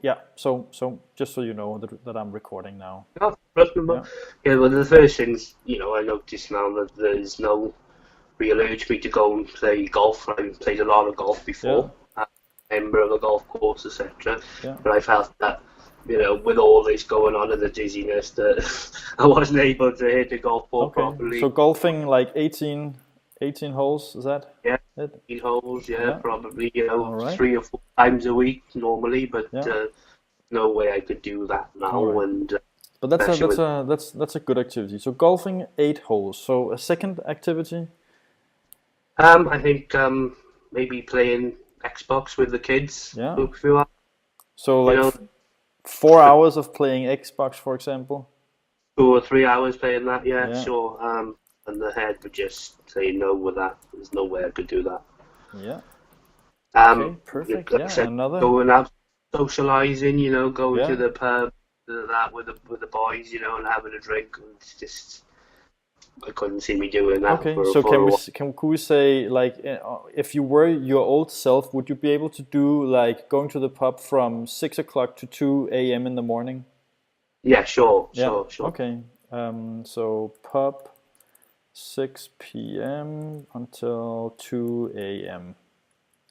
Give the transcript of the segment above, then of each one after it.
yeah. So just so you know that I'm recording now. Oh, Rustenburg. Yeah. Yeah, well, the first things, I noticed now that there's no real urge for me to go and play golf. I've played a lot of golf Yeah. before, a member of a golf course, etc. Yeah. But I felt that, with all this going on and the dizziness, that I wasn't able to hit the golf ball Okay. So properly. golfing like 18 holes, is that Yeah, it? 8 holes, yeah, Yeah. probably, All right. 3 or 4 times a week normally, but Yeah. no way I could do that All now, right. and But that's a especially that's with a that's a good activity. So golfing 8 holes. So a second activity. I think maybe playing Xbox with the kids Yeah. for a few hours, So you like know, 4 hours of playing Xbox, for example. 2 or 3 hours playing that, yeah, Yeah. sure. And the head would just say no with that. There's no way I could do that. Yeah. Okay. Um, Perfect. like I Yeah. said, Another. going out socializing, going to Yeah. the pub, that with the boys, and having a drink. It's just I couldn't see me doing that Okay, for so for a while. could we say like if you were your old self, would you be able to do like going to the pub from 6 o'clock to 2 a.m. in the morning? Yeah, sure, Yeah. sure, sure. Okay. So pub 6 p.m. until 2 a.m.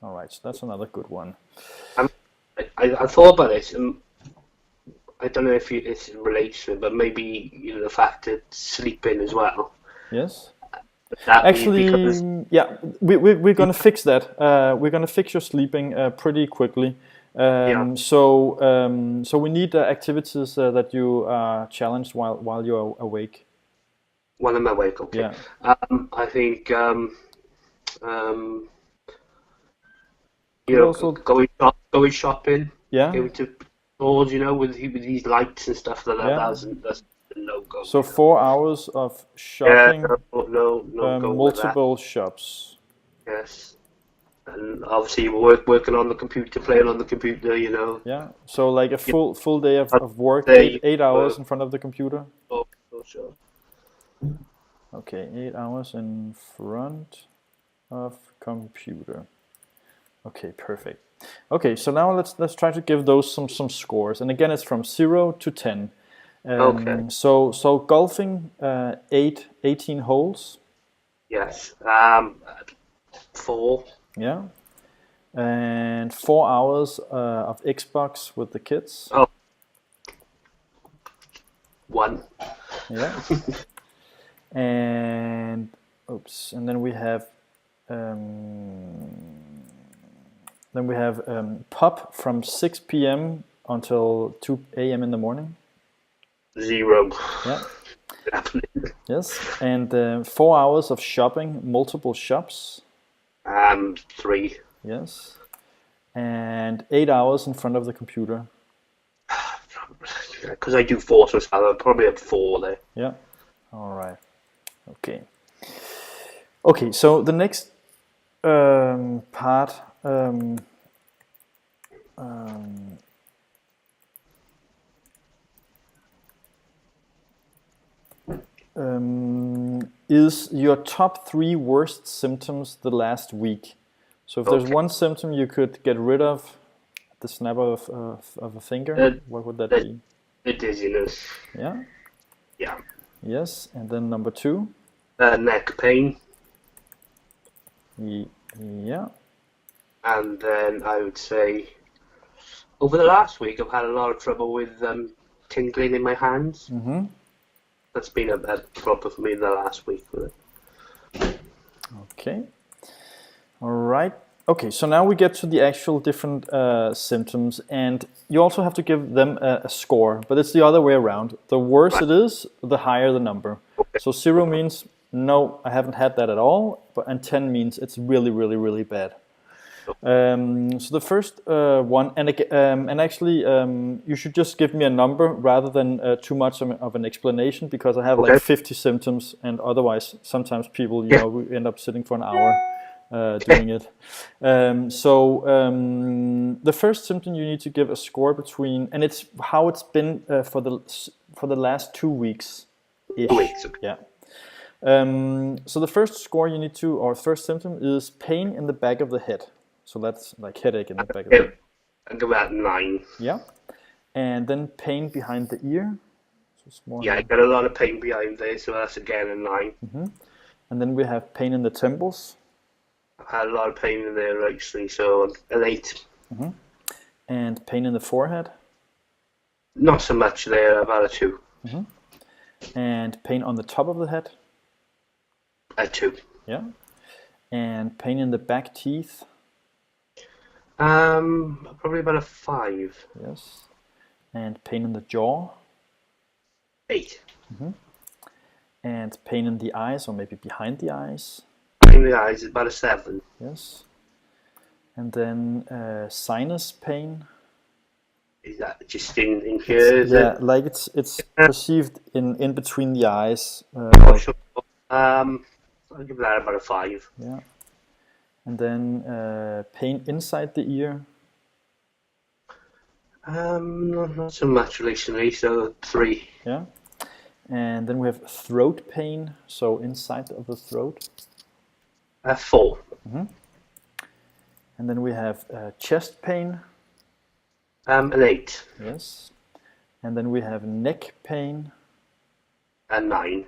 All right, so that's another good one. Um, I thought about this, and I don't know if it relates to it, but maybe the fact that sleeping as well. Yes. That be because Actually, yeah, we're gonna fix that. We're gonna fix your sleeping pretty quickly. yeah, So we need activities that you are challenged while you're awake. when I'm awake, okay. Yeah. I think um, Could also, going shopping, yeah, going to stores, with these lights and stuff like that. yeah. That's a no go. So 4 hours of Yeah, shopping, no go with that. multiple shops. Yes, and obviously working on the computer, playing on the computer. Yeah. So like a You full day know, of work, they eight hours work. in front of the computer. Sure. Okay, 8 hours in front of computer. Okay, perfect. Okay, so now let's try to give those some scores, and again it's from 0 to 10. Okay. So golfing 18 holes, Yes. 4. yeah, and 4 hours of Xbox with the kids, Oh, 1. yeah, and oops, and then we have pub from 6 p.m. until 2 a.m. in the morning. 0. Yeah. Definitely. Yes. And 4 hours of shopping, multiple shops. 3. Yes. And 8 hours in front of the computer. Because I do 4, so I'll probably have 4 there. Yeah. All right. Okay. Okay. So the next part. Um, is your top 3 worst symptoms the last week? So if there's Okay. one symptom you could get rid of at the snap of a finger, The, what would that the, be? the dizziness. Yeah. Yeah. Yes. And then number 2. Neck pain. Yeah. And then I would say over the last week I've had a lot of trouble with tingling in my hands. Mm-hmm. That's been a problem for me the last week with it. Okay. All right. Okay, so now we get to the actual different symptoms, and you also have to give them a score, but it's the other way around. The worse Right. it is, the higher the number. Okay. So 0 means no, I haven't had that at all, and 10 means it's really, really, really bad. So the first one, and actually, you should just give me a number rather than too much of an explanation, because I have like Okay. 50 symptoms, and otherwise, sometimes people, Yeah. we end up sitting for an hour doing it. The first symptom you need to give a score between, and it's how it's been for the last 2 weeks ish. 2 weeks. Okay. Yeah. So the first score you need to, or first symptom, is pain in the back of the head. So that's like headache in the back of the head. I go about 9. Yeah. And then pain behind the ear. So it's more Yeah, I got a lot of pain behind there, so that's again a 9. And then we have pain in the temples. I've had a lot of pain in there recently, so an 8. And pain in the forehead. Not so much there, I've had a 2. And pain on the top of the head. A 2. Yeah. And pain in the back teeth. Probably about a 5. Yes. And pain in the jaw. 8. And pain in the eyes, or maybe behind the eyes. In the eyes, about a 7. Yes. And then sinus pain. Is that just in here? Is Yeah, it? like it's perceived in between the eyes. Not sure. I'll give that about a 5. Yeah. And then pain inside the ear. Not so much recently, so 3. Yeah. And then we have throat pain, so inside of the throat. 4. And then we have chest pain. An 8. Yes. And then we have neck pain. A 9.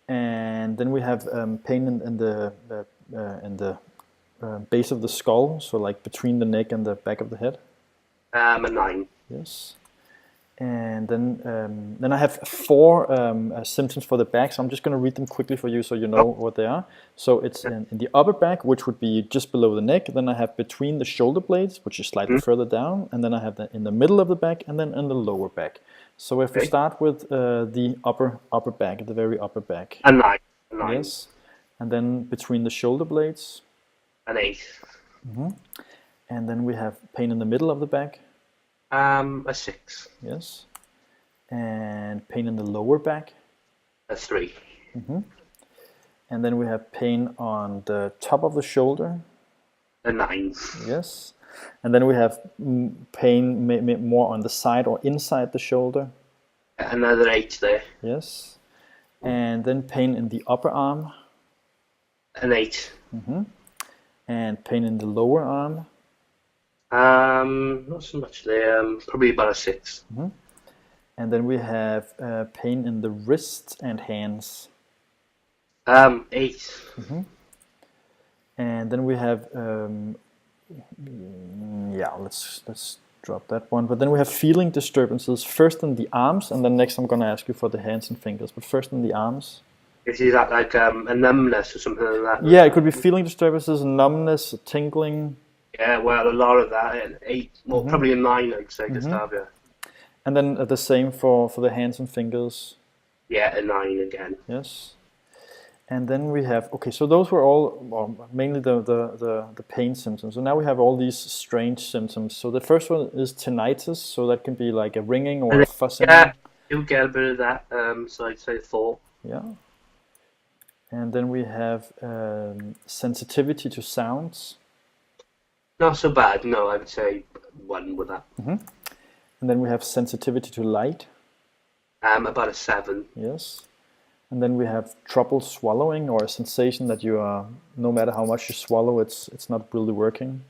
And then we have pain in the base of the skull, so like between the neck and the back of the head. A 9. Yes. And then I have 4 symptoms for the back, so I'm just going to read them quickly for you so you know what they are. So it's in the upper back, which would be just below the neck. Then I have between the shoulder blades, which is slightly further down. And then I have in the middle of the back, and then in the lower back. So if we start with the upper back, the very upper back. A 9. A 9. Yes. And then between the shoulder blades. An 8. And then we have pain in the middle of the back. A 6. Yes. And pain in the lower back. A 3. And then we have pain on the top of the shoulder. A 9. Yes. And then we have pain more on the side or inside the shoulder. Another 8 there. Yes. And then pain in the upper arm. An 8. And pain in the lower arm. Not so much there. Probably about a 6. And then we have pain in the wrists and hands. 8. And then we have let's drop that one. But then we have feeling disturbances, first in the arms, and then next I'm going to ask you for the hands and fingers. But first in the arms. Is that like a numbness or something like that? Yeah, it could be feeling disturbances, numbness, tingling. Yeah, well, a lot of that. An 8, well, probably a 9, I'd say, Gustav, yeah. And then the same for the hands and fingers. Yeah, a 9 again. Yes. And then we have, okay, so those were all, well, mainly the pain symptoms. So now we have all these strange symptoms. So the first one is tinnitus, so that can be like a ringing or a fussing. Yeah, you'll get a bit of that, so I'd say 4. Yeah. And then we have sensitivity to sounds. Not so bad, no, I would say 1 with that. And then we have sensitivity to light. About a 7. Yes. And then we have trouble swallowing, or a sensation that you are, no matter how much you swallow, it's not really working.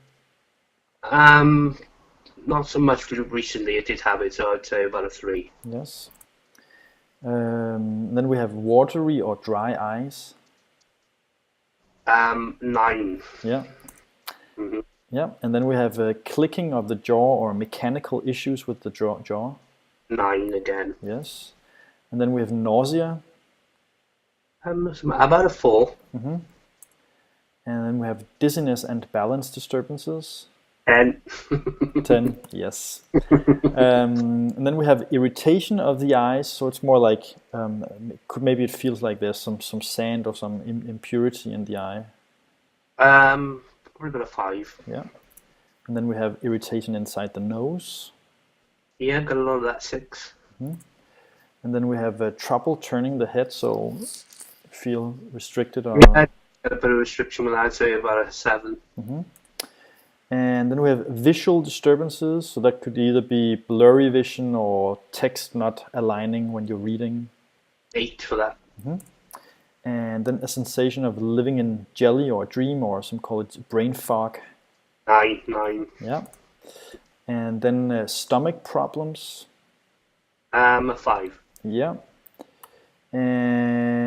Not so much recently, I did have it, so I'd say about a 3. Yes. Then we have watery or dry eyes. 9. Yeah. Yeah. And then we have clicking of the jaw or mechanical issues with the jaw. 9 again. Yes. And then we have nausea. About a 4. And then we have dizziness and balance disturbances. 10. 10, yes. And then we have irritation of the eyes, so it's more like, maybe it feels like there's some sand or some impurity in the eye. Probably about a 5. Yeah. And then we have irritation inside the nose. Yeah, got a lot of that, 6. And then we have trouble turning the head, so feel restricted or... Yeah, got a bit of restriction with that, I'd say about a 7. And then we have visual disturbances, so that could either be blurry vision or text not aligning when you're reading. 8 for that. And then a sensation of living in jelly or a dream, or some call it brain fog. 9. Yeah. And then stomach problems. 5. Yeah. And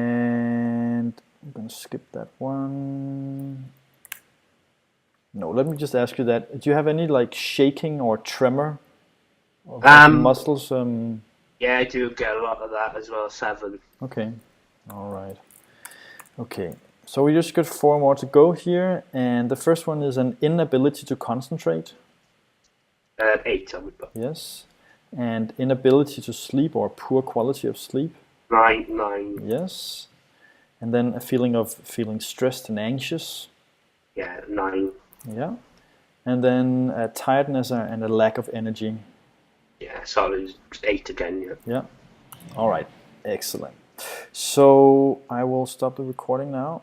I'm going to skip that one. No, let me just ask you that. Do you have any like shaking or tremor of muscles? Yeah, I do get a lot of that as well. 7. Okay. All right. Okay. So we just got 4 more to go here, and the first one is an inability to concentrate. 8, I would put. Yes. And inability to sleep or poor quality of sleep. 9. Yes. And then a feeling of feeling stressed and anxious. Yeah, 9. Yeah. And then a tiredness and a lack of energy. Yeah, sorry, 8 again. Yeah. Yeah. All right. Excellent. So I will stop the recording now.